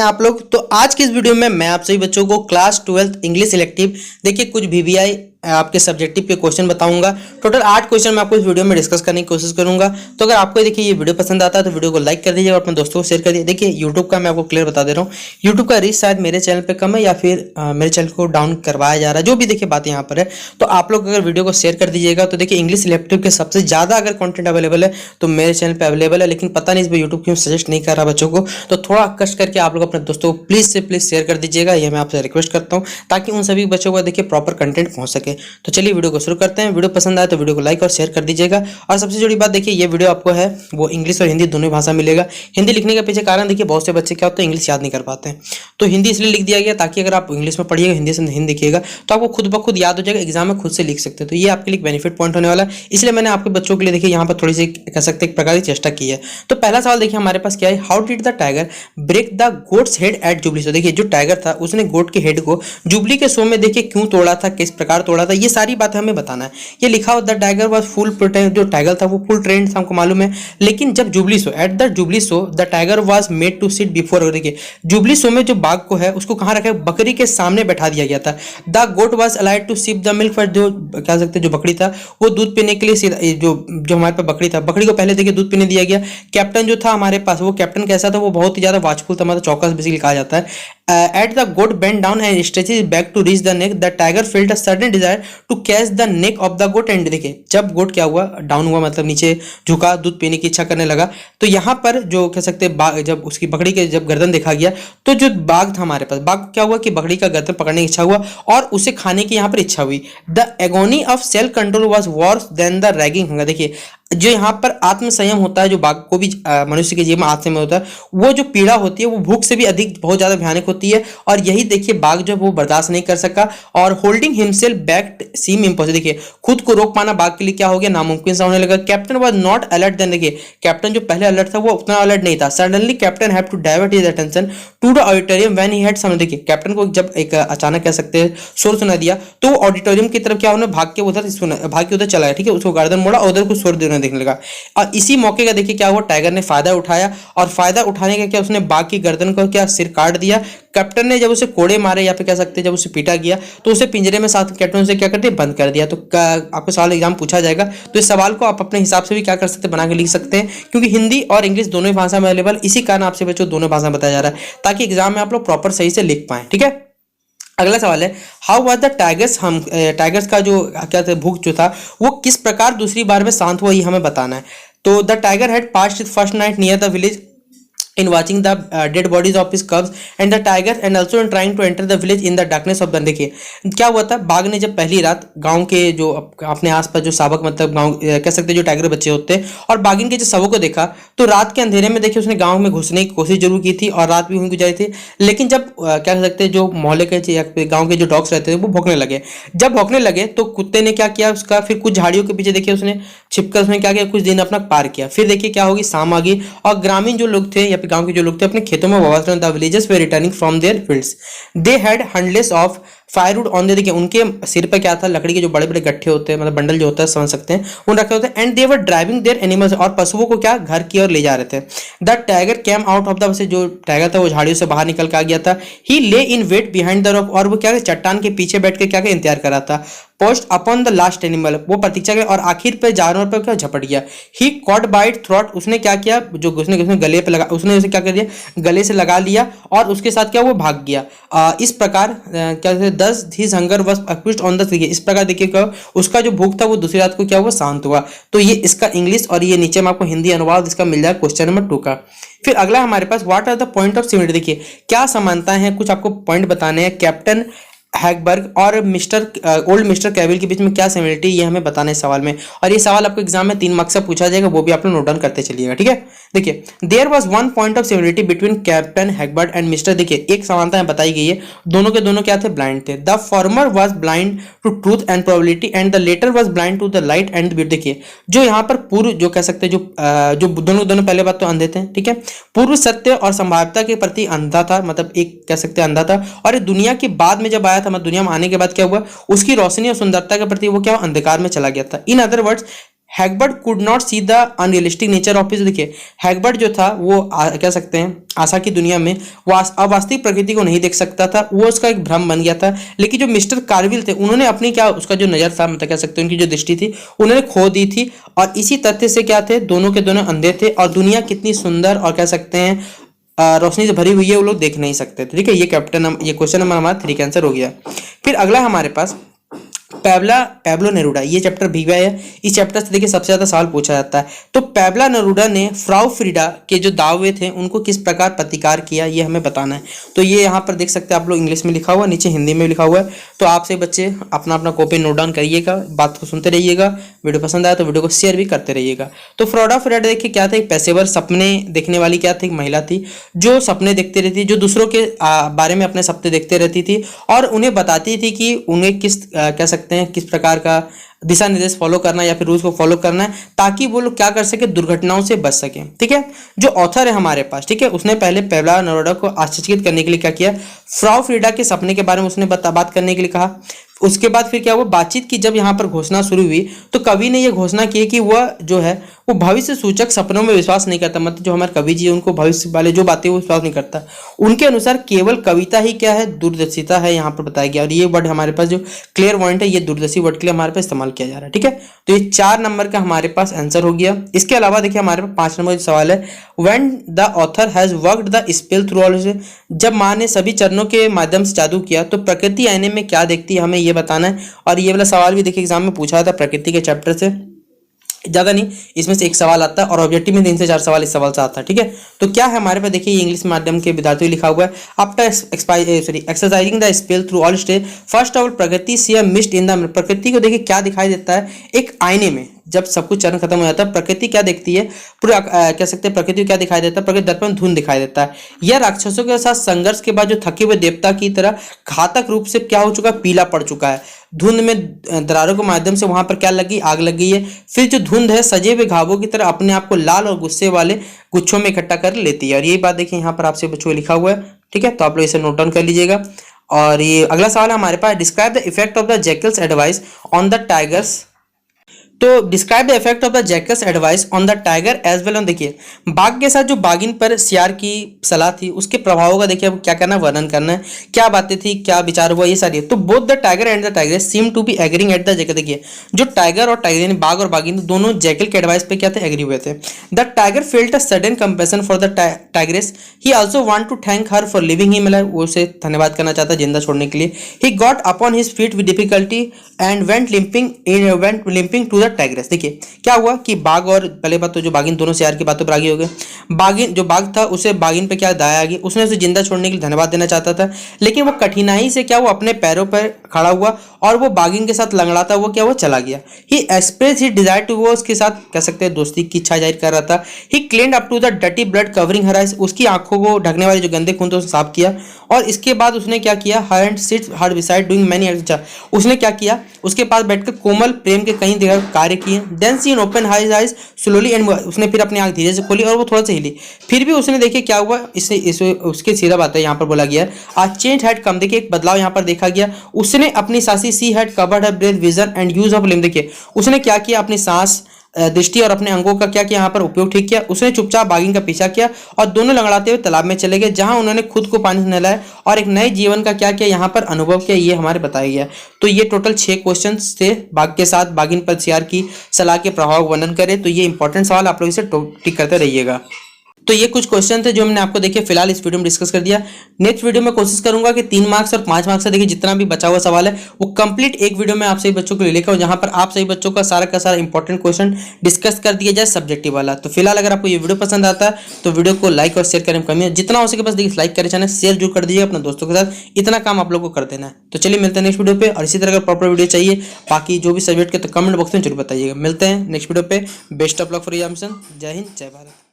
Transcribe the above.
आप लोग। तो आज की इस वीडियो में मैं आप सभी बच्चों को क्लास 12th इंग्लिश इलेक्टिव देखिए कुछ VVI आपके सब्जेक्टिव के क्वेश्चन बताऊंगा। टोटल 8 क्वेश्चन मैं आपको इस वीडियो में डिस्कस करने की कोशिश करूंगा। तो अगर आपको देखिए ये वीडियो पसंद आता है तो वीडियो को लाइक कर दीजिए और अपने दोस्तों को शेयर कर दीजिए। देखिए यूट्यूब का मैं आपको क्लियर बता दे रहा हूँ, यूट्यूब का रीच शायद मेरे चैनल पर कम है या फिर मेरे चैनल को डाउन करवाया जा रहा है, जो भी देखिए बात यहाँ पर है। तो आप लोग अगर वीडियो को शेयर कर दीजिएगा तो देखिए इंग्लिश इलेक्टिव के सबसे ज़्यादा अगर कॉन्टेंट अवेलेबल है तो मेरे चैनल पर अवेलेबल है, लेकिन पता नहीं इस पर यूट्यूब क्यों सजेस्ट नहीं कर रहा बच्चों को। तो थोड़ा कष्ट करके आप लोग अपने दोस्तों को प्लीज़ से प्लीज़ शेयर कर दीजिएगा, ये मैं आपसे रिक्वेस्ट करता हूँ, ताकि उन सभी बच्चों को देखिए प्रॉपर कंटेंट पहुँच सके। तो चलिए वीडियो को शुरू करते हैं। वीडियो पसंद आए तो वीडियो को लाइक और शेयर कर दीजिएगा। और सबसे जुड़ी बात देखिए, ये वीडियो आपको है वो इंग्लिश और हिंदी दोनों भाषा मिलेगा। हिंदी लिखने के पीछे कारण देखिए बहुत से बच्चे क्या होते हैं इंग्लिश याद नहीं कर पाते हैं, तो हिंदी इसलिए लिख दिया गया ताकि अगर आप इंग्लिश में पढ़िएगा, हिंदी से हिंदी लिखिएगा तो आपको खुद ब खुद याद हो जाएगा, एग्जाम में खुद से लिख सकते हैं। तो ये आपके लिए बेनिफिट पॉइंट होने वाला है, इसलिए मैंने आपके बच्चों के लिए देखिए यहाँ पर थोड़ी सी कह सकते एक प्रकार की चेष्टा की है। तो पहला सवाल देखिए हमारे पास क्या है, how did the tiger break the goat's head at jubilee show. देखिए जो टाइगर था उसने गोट के हेड को जुबली के शो में देखिए क्यों तोड़ा था, किस प्रकार तोड़ा था, ये सारी बातें हमें बताना है। ये लिखा हुआ the tiger was full protect, जो टाइगर था वो फुल ट्रेंड था हमको मालूम है, लेकिन जब jubilee show at the jubilee show the tiger was made to sit before. देखिए जुबली शो में जो बाघ को है उसको कहाँ रखा है, बकरी के सामने बैठा दिया गया था। The goat was allowed to sip the milk, जो कह सकते जो बकरी था वो दूध पीने के लिए जो हमारे पास बकरी था, बकरी को पहले देखिए दूध पीने दिया गया। कैप्टन जो था हमारे पास, वो कैप्टन कैसा था, वो बहुत ही ज्यादा वाचफुल था, मतलब चौकस बेसिकली कहा जाता है। At the goat bent down and stretches back to reach the neck, the tiger felt a sudden desire to catch the neck of the goat and देखिए जब गोट क्या हुआ, डाउन हुआ मतलब नीचे झुका, दूध पीने की इच्छा करने लगा, तो यहाँ पर जो कह सकते हैं जब उसकी बकरी के जब गर्दन देखा गया तो जो बाघ था हमारे पास, बाघ क्या हुआ कि बकरी का गर्दन पकड़ने की इच्छा हुआ और उसे खाने की यहाँ पर इच्छा हुई। The agony of self control was worse than the ragging hunger. देखिए जो यहाँ पर आत्मसंयम होता है, जो बाघ को भी मनुष्य के जीवन में आत्मसंयम होता है, वो जो पीड़ा होती है वो भूख से भी अधिक बहुत ज्यादा भयानक होती है, और यही देखिए बाघ जो वो बर्दाश्त नहीं कर सका और होल्डिंग हिमसेल्फ बैक सीम इम्पॉसिबल। देखिए खुद को रोक पाना बाघ के लिए क्या हो गया, नामुमकिन सा होने लगा। Captain was not alert then. देखिए कैप्टन जो पहले अलर्ट था वो उतना अलर्ट नहीं था। Suddenly captain have to divert his attention to the auditorium when he had some. देखिए कैप्टन को जब एक अचानक कह सकते हैं शोर सुना दिया तो वो ऑडिटोरियम की तरफ क्या होने भाग के उधर चला गया। ठीक है, उसको गार्डन मोड़ा और उधर कुछ शोर देने देखने लगा, और इसी मौके का देखिए क्या हुआ, टाइगर ने फायदा उठाया और फायदा उठाने का क्या उसने बाघ की गर्दन को क्या सिर काट दिया। कैप्टन ने जब उसे कोड़े मारे या फिर कह सकते हैं जब उसे पीटा गया तो उसे पिंजरे में साथ कैप्टन से क्या कर दिया, बंद कर दिया। तो आपको सवाल एग्जाम पूछा जाएगा तो इस सवाल को आप अपने हिसाब से भी क्या कर सकते हैं, बना के लिख सकते हैं, क्योंकि हिंदी और इंग्लिश दोनों ही भाषा में अवेलेबल, इसी कारण आपसे बच्चों दोनों भाषा में बताया जा रहा है ताकि एग्जाम में आप लोग प्रॉपर सही से लिख पाए। ठीक है, अगला सवाल है, हाउ वाज द टाइगर्स हम टाइगर्स का जो क्या था भूख जो था वो किस प्रकार दूसरी बार में शांत हुआ, ये हमें बताना है। तो the tiger had passed first night near the village in watching the dead bodies of his cubs and the tiger and also in trying to enter the village in the darkness of the। देखिए क्या हुआ था, बाघ ने जब पहली रात गांव के जो अपने आसपास जो शावक मतलब गांव कह सकते हैं जो टाइगर बच्चे होते हैं और बाघिन के जो शवों को देखा तो रात के अंधेरे में देखिए उसने गांव में घुसने की कोशिश जरूर की थी और रात भी वहीं गुजारी थी, लेकिन जब क्या कह सकते हैं जो मोहल्ले के या गाँव के जो डॉग्स रहते थे वो भौंकने लगे। जब भौंकने लगे तो कुत्ते ने क्या किया उसका, फिर कुछ झाड़ियों के पीछे देखिए उसने छिपकर उसने क्या किया, कुछ दिन अपना पार किया। फिर देखिए क्या होगी, शाम आ गई और ग्रामीण जो लोग थे या फिर गांव के जो लोग थे अपने खेतों में वापस द विलेजेस वे returning from their fields, they had handles of firewood on their. देखिए उनके सिर पर क्या था, लकड़ी के जो बड़े बड़े गट्ठे होते हैं मतलब बंडल जो होता है समझ सकते हैं, उन रखे होते हैं। And they were driving there animals, और पशुओं को क्या घर की ओर ले जा रहे थे। The tiger came out of the, जो टाइगर था वो झाड़ियों से बाहर निकल के आ गया था। ही ले इन वेट बिहाइंड द रॉक, और वो क्या चट्टान के पीछे बैठ के क्या इंतजार कर रहा था। Post upon the last animal, वो प्रतीक्षा कर और आखिर पे जानवर पर क्या झपट गया। ही कॉट बाइट थ्रॉट, उसने क्या किया, जो उसने गले पे लगा, उसने उसे क्या कर दिया, गले से लगा लिया और उसके साथ क्या वो भाग गया। इस प्रकार क्या दस his hunger was accused on the, इस प्रकार देखिए क्या उसका जो भूख था वो दूसरी रात को क्या हुआ, शांत हुआ। तो ये इसका इंग्लिश और ये नीचे में आपको हिंदी अनुवाद इसका मिल जाएगा क्वेश्चन नंबर 2 का। फिर अगला हमारे पास what are the point of similarity. देखिए क्या समानता है, कुछ आपको पॉइंट बताने हैं। कैप्टन हैगबर्ग और ओल्ड मिस्टर कैविल के बीच में क्या सिमिलरिटी, ये हमें बताना है सवाल में, और ये सवाल आपको एग्जाम में 3 मार्क्स से पूछा जाएगा, वो भी आप लोग नोट डाउन करते चलिएगा। ठीक है, देखिए there was one point of similarity between captain Hagberg and mister. देखिए एक समानता बताई गई है, दोनों के दोनों क्या थे, ब्लाइंड थे। The former was blind to truth and probability and the latter was blind to the light and the beauty. देखिए जो यहाँ पर पूर्व जो कह सकते हैं जो दोनों पहले बात तो अंधे थे। ठीक है, पूर्व सत्य और संभाव्यता के प्रति अंधा था, मतलब एक कह सकते हैं अंधा था, और दुनिया के बाद में जब आया था मतलब दुनिया में आने के बाद क्या हुआ, उसकी रोशनी और सुंदरता के प्रति वो क्या अंधकार में चला गया था। In other words Hagbert could not see the unrealistic nature of his. देखिए हैगबर्ट जो था वो कह सकते हैं आशा की दुनिया में वो अवास्तविक प्रकृति को नहीं देख सकता था, वो उसका एक भ्रम बन गया था। लेकिन जो मिस्टर कार्विल थे उन्होंने अपनी क्या उसका जो नजर था मतलब कह सकते हैं उनकी जो दृष्टि थी उन्होंने खो दी थी, और इसी तथ्य से क्या थे दोनों के दोनों अंधे थे और दुनिया कितनी सुंदर और कह सकते हैं रोशनी से भरी हुई है वो लोग देख नहीं सकते थे। ठीक है, ये क्वेश्चन नंबर हमारा 3 का आंसर हो गया। फिर अगला हमारे पास पैब्लो नेरुडा, ये चैप्टर भीवा है। इस चैप्टर से देखिए सबसे ज्यादा सवाल पूछा जाता है। तो पैब्लो नेरुडा ने फ्राउ फ्रीडा के जो दावे थे उनको किस प्रकार प्रतिकार किया, ये हमें बताना है। तो ये यहाँ पर देख सकते हैं आप लोग, इंग्लिश में लिखा हुआ, नीचे हिंदी में लिखा हुआ है। तो आपसे बच्चे अपना अपना कॉपी नोट डाउन करिएगा, बात को सुनते रहिएगा, वीडियो पसंद आया तो वीडियो को शेयर भी करते रहिएगा। तो फ्रॉडा फ्रीडा देखिए क्या था, एक पेशेवर सपने देखने वाली क्या थी, एक महिला थी जो सपने देखती रहती, जो दूसरों के बारे में अपने सपने देखते रहती थी और उन्हें बताती थी कि उन्हें किस कह सकते हैं किस प्रकार का दिशा निर्देश फॉलो करना या फिर रूल्स को फॉलो करना है ताकि वो लोग क्या कर सके, दुर्घटनाओं से बच सके। ठीक है, जो ऑथर है हमारे पास, ठीक है, उसने पहले पैब्लो नेरुडा को आश्चर्यचकित करने के लिए क्या किया, फ्राउ फ्रीडा के सपने के बारे में उसने बात करने के लिए कहा। उसके बाद फिर क्या हुआ, बातचीत की जब यहाँ पर घोषणा शुरू हुई तो कवि ने यह घोषणा की कि वह जो है वो भविष्य सूचक सपनों में विश्वास नहीं करता। मतलब जो हमारे कवि जी है उनको भविष्य वाले जो बातें वो विश्वास नहीं करता। उनके अनुसार केवल कविता ही क्या है, दूरदर्शिता है, यहाँ पर बताया गया। और ये वर्ड हमारे पास जो क्लियर पॉइंट है ये दूरदर्शी वर्ड के लिए हमारे पास इस्तेमाल किया जा रहा है। ठीक है, तो ये 4 नंबर का हमारे पास आंसर हो गया। इसके अलावा देखिए हमारे पास 5 नंबर सवाल है, when the author has worked the spell through all, जब माँ ने सभी चरणों के माध्यम से जादू किया तो प्रकृति आईने में क्या देखती है, हमें ये बताना है। और ये वाला सवाल भी देखिए एग्जाम में पूछा था प्रकृति के चैप्टर से, ज्यादा नहीं, इसमें से एक सवाल आता है और ऑब्जेक्टिव में 3 से 4 सवाल इस सवाल से आता है। ठीक है, तो क्या है हमारे पास देखिए, ये इंग्लिश माध्यम के विद्यार्थियों लिखा हुआ है, after exercising the spell through all stage first of all प्रकृति सी मिस्ट इन द, प्रकृति को देखिए क्या दिखाई देता है, एक आईने में जब सब कुछ चरण खत्म हो जाता है प्रकृति क्या देखती है, पूरा कह सकते हैं प्रकृति क्या दिखाई देता है, प्रकृति दर्पण धुंध दिखाई देता है। यह राक्षसों के साथ संघर्ष के बाद जो थके हुए देवता की तरह घातक रूप से क्या हो चुका है, पीला पड़ चुका है। धुंध में दरारों के माध्यम से वहां पर क्या लगी, आग लग गई है। फिर जो धुंध है सजे हुए घावों की तरह अपने आप को लाल और गुस्से वाले गुच्छों में इकट्ठा कर लेती है। और यही बात देखिए यहाँ पर आपसे बच्चों को लिखा हुआ है। ठीक है, तो आप लोग इसे नोट डाउन कर लीजिएगा। और ये अगला सवाल है हमारे पास, describe the effect of the jackal's advice on the tigers. तो describe the effect of the jackal's advice on the tiger as well on, देखिए बाघ के साथ जो बाघिन पर सियार की सलाह थी उसके प्रभावों का देखिए अब क्या करना, वर्णन करना है, क्या बातें थी, क्या विचार हुआ, ये सारी। तो both the tiger and the tigress seem to be agreeing at the jackal, देखिए जो टाइगर और टाइगर यानी बाघ और बाघिन दोनों जैकल के एडवाइस पे क्या थे, एग्री हुए थे। The tiger felt a sudden compassion for the tigress, he also want to thank her for living him alive, वो उसे धन्यवाद करना चाहता जिंदा छोड़ने के लिए। He got upon his feet with difficulty and went limping to the tigress. देखिए क्या हुआ कि बाघ और पहले बात तो जो बाघिन दोनों सियार की बातों पर आगे हो गए। बाघिन जो बाघ था उसे बाघिन पे क्या दया आ गई, उसने उसे जिंदा छोड़ने के लिए धन्यवाद देना चाहता था, लेकिन वो कठिनाई से क्या वो अपने पैरों पर खड़ा हुआ और वो बाघिन के साथ लंगड़ाता हुआ क्या वो चला गया। ही एक्सप्रेस ही डिजायर टू, वो उसके साथ कह सकते हैं दोस्ती की इच्छा जाहिर कर रहा था। He claimed up to the dirty blood covering her eyes, उसकी आंखों को ढकने वाले जो गंदे खून थे उसे साफ किया। और इसके बाद उसने क्या किया, her and sit her beside doing many, उसने क्या किया, उसके पास बैठकर कोमल प्रेम के कई जगह कार्य किए। Then she open his eyes slowly and, उसने फिर अपनी आंख धीरे से खोली और वो थोड़ा सा हिली। फिर भी उसने देखिए क्या हुआ, इससे उसके सीधा बात है यहाँ पर बोला गया आ चेंज हैड कम, देखिए एक बदलाव यहाँ पर देखा गया। उसने अपनी सांसी sea had covered her breath vision and use of limb, देखिए उसने क्या किया, अपनी सांस दृष्टि और अपने अंगों का क्या किया यहाँ पर उपयोग ठीक किया। उसने चुपचाप बाघिन का पीछा किया और दोनों लंगड़ाते हुए तालाब में चले गए जहां उन्होंने खुद को पानी से नहलाया और एक नए जीवन का क्या किया यहाँ पर अनुभव किया, ये हमारे बताया गया। तो ये टोटल 6 क्वेश्चन थे, बाघ के साथ बाघिन पर सियार की सलाह के प्रभाव वर्णन करें। तो ये इंपॉर्टेंट सवाल आप लोग इसे टिक करते रहिएगा। तो ये कुछ क्वेश्चन थे जो हमने आपको देखिए फिलहाल इस वीडियो में डिस्कस कर दिया। नेक्स्ट वीडियो में कोशिश करूंगा कि 3 मार्क्स और 5 मार्क्स से देखिए जितना भी बचा हुआ सवाल है वो कंप्लीट एक वीडियो में आप सभी बच्चों को ले लेकर, जहां पर आप सभी बच्चों का सारा इंपॉर्टेंट क्वेश्चन डिस्कस कर दिया जाए सब्जेक्टिव वाला। तो फिलहाल अगर आपको ये वीडियो पसंद आता है तो वीडियो को लाइक और शेयर करने में कमी है, जितना हो सके बस देखिए लाइक करें, चैनल शेयर जरूर कर दीजिए अपने दोस्तों के साथ, इतना काम आप लोग को कर देना है। तो चलिए मिलते हैं नेक्स्ट वीडियो पे, और इसी तरह का प्रॉपर वीडियो चाहिए बाकी जो भी सब्जेक्ट के तो कमेंट बॉक्स में जरूर बताइएगा। मिलते हैं नेक्स्ट वीडियो पे, best of luck for examination. जय हिंद, जय भारत।